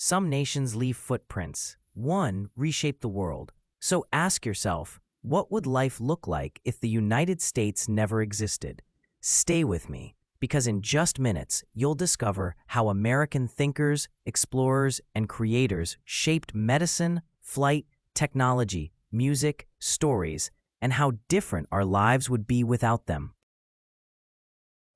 Some nations leave footprints. One reshape the world. So ask yourself, what would life look like if the United States never existed? Stay with me, because in just minutes, you'll discover how American thinkers, explorers, and creators shaped medicine, flight, technology, music, stories, and how different our lives would be without them.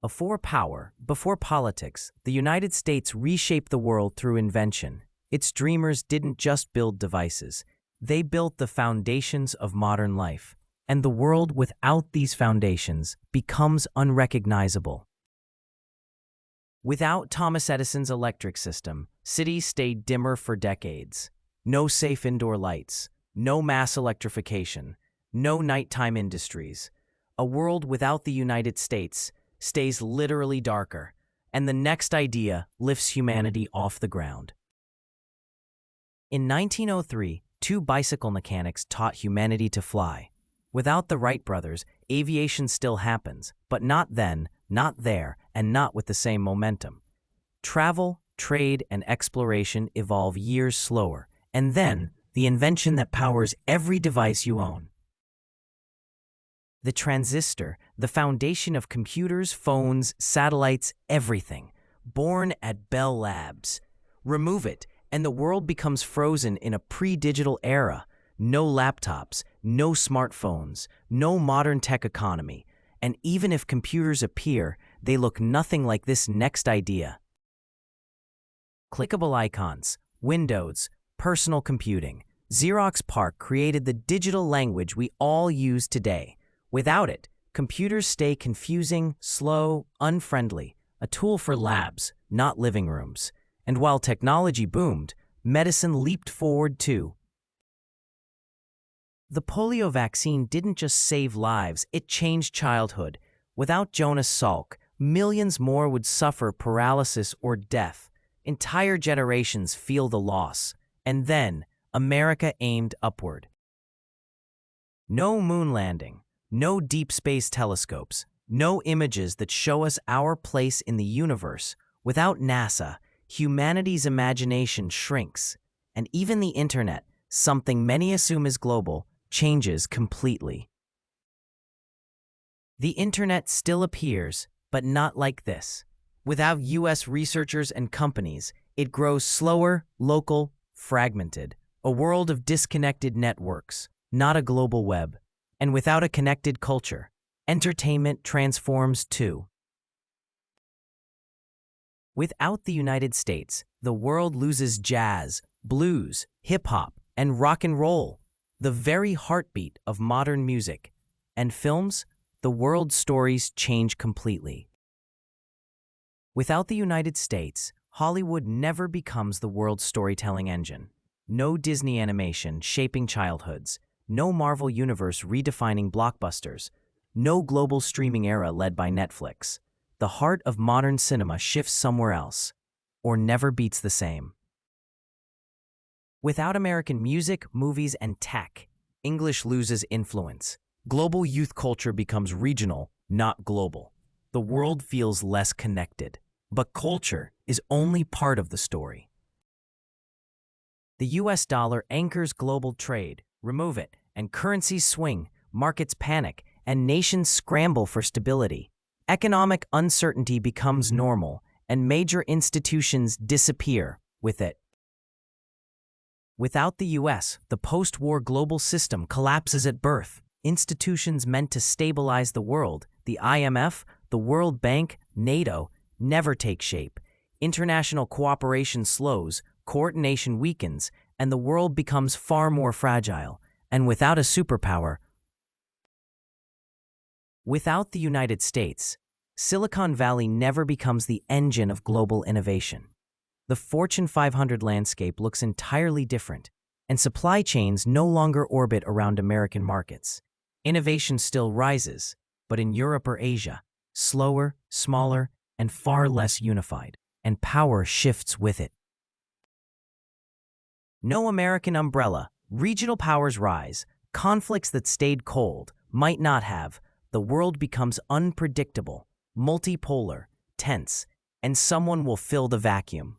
Before power, before politics, the United States reshaped the world through invention. Its dreamers didn't just build devices. They built the foundations of modern life. And the world without these foundations becomes unrecognizable. Without Thomas Edison's electric system, cities stayed dimmer for decades. No safe indoor lights, no mass electrification, no nighttime industries. A world without the United States stays literally darker, and the next idea lifts humanity off the ground. In 1903, two bicycle mechanics taught humanity to fly. Without the Wright brothers, aviation still happens, but not then, not there, and not with the same momentum. Travel, trade, and exploration evolve years slower, and then the invention that powers every device you own. The transistor, the foundation of computers, phones, satellites, everything, born at Bell Labs. Remove it, and the world becomes frozen in a pre-digital era. No laptops, no smartphones, no modern tech economy, and even if computers appear, they look nothing like this next idea. Clickable icons, Windows, personal computing. Xerox PARC created the digital language we all use today. Without it, computers stay confusing, slow, unfriendly, a tool for labs, not living rooms. And while technology boomed, medicine leaped forward too. The polio vaccine didn't just save lives, it changed childhood. Without Jonas Salk, millions more would suffer paralysis or death. Entire generations feel the loss. And then, America aimed upward. No moon landing, no deep space telescopes, no images that show us our place in the universe. Without NASA, humanity's imagination shrinks. And even the internet, something many assume is global, changes completely. The internet still appears, but not like this. Without US researchers and companies, it grows slower, local, fragmented, a world of disconnected networks, not a global web. And without a connected culture, entertainment transforms too. Without the United States, the world loses jazz, blues, hip-hop, and rock and roll, the very heartbeat of modern music. And films, the world's stories change completely. Without the United States, Hollywood never becomes the world's storytelling engine. No Disney animation shaping childhoods, no Marvel Universe redefining blockbusters, no global streaming era led by Netflix. The heart of modern cinema shifts somewhere else, or never beats the same. Without American music, movies, and tech, English loses influence. Global youth culture becomes regional, not global. The world feels less connected. But culture is only part of the story. The US dollar anchors global trade. Remove it, and currencies swing, markets panic, and nations scramble for stability. Economic uncertainty becomes normal, and major institutions disappear with it. Without the US, the post-war global system collapses at birth. Institutions meant to stabilize the world, the IMF, the World Bank, NATO, never take shape. International cooperation slows, coordination weakens, and the world becomes far more fragile. And without a superpower, without the United States, Silicon Valley never becomes the engine of global innovation. The Fortune 500 landscape looks entirely different, and supply chains no longer orbit around American markets. Innovation still rises, but in Europe or Asia, slower, smaller, and far less unified, and power shifts with it. No American umbrella, regional powers rise, conflicts that stayed cold might not have. The world becomes unpredictable, multipolar, tense, and someone will fill the vacuum.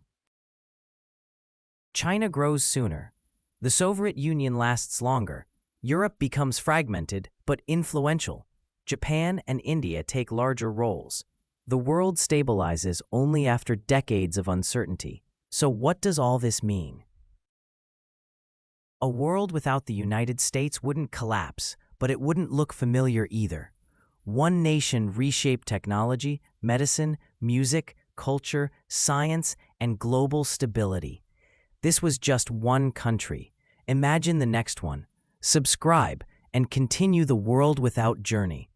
China grows sooner. The Soviet Union lasts longer. Europe becomes fragmented but influential. Japan and India take larger roles. The world stabilizes only after decades of uncertainty. So what does all this mean? A world without the United States wouldn't collapse, but it wouldn't look familiar either. One nation reshaped technology, medicine, music, culture, science, and global stability. This was just one country. Imagine the next one. Subscribe and continue the world without journey.